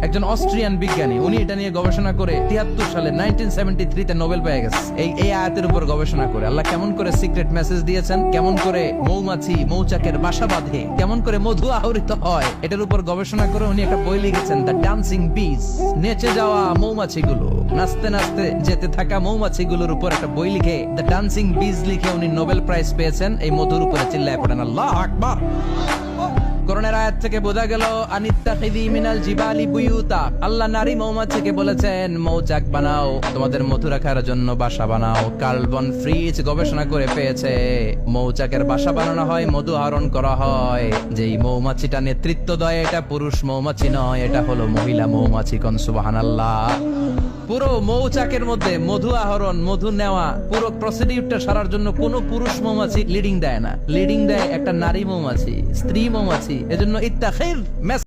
একজন অস্ট্রিয়ান বিজ্ঞানী, উনি এটা নিয়ে গবেষণা করে 73 সালে 1973 তে নোবেল পেয়ে গেছে এই আয়াতের উপর গবেষণা করে। আল্লাহ কেমন করে সিক্রেট মেসেজ দিয়েছেন, কেমন করে মৌমাছি মৌচাকের বাসা বাঁধে, কেমন করে মধু আহরিত হয়, এটার উপর গবেষণা করে উনি একটা বই লিখেছেন, দ্য ডান্সিং বিজ। নেচে যাওয়া মৌমাছিগুলো, নাচতে নাচতে যেতে থাকা মৌমাছিগুলোর উপর একটা বই লিখে, দ্য ডান্সিং বিজ লিখে উনি নোবেল প্রাইজ পেয়েছেন এই মধুর উপরে। চিল্লায় পড়েন আল্লাহু আকবার। কোরআনের আয়াত থেকে বোঝা গেল আনিত্তাখিযি মিনাল জিবালি বুয়ুতা, আল্লাহ নারী মৌমাছিকে বলেছেন মৌচাক বানাও, তোমাদের মধু রাখার জন্য বাসা বানাও। কার্বন ফ্রিজ গবেষণা করে পেয়েছে মৌচাকের বাসা বানানো হয়, মধু আহরণ করা হয়। যেই মৌমাছিটা নেতৃত্ব দেয় এটা পুরুষ মৌমাছি নয়, এটা হলো মহিলা মৌমাছি। কোন সুবহানাল্লাহ। পুরো মৌচাকের মধ্যে মধু আহরণ, মধু নেওয়া, পুরো প্রসিডিউরটা সারার জন্য কোনো পুরুষ মৌমাছি লিডিং দেয় না, লিডিং দেয় একটা নারী মৌমাছি, স্ত্রী মৌমাছি। এজন্য ইত্তাখির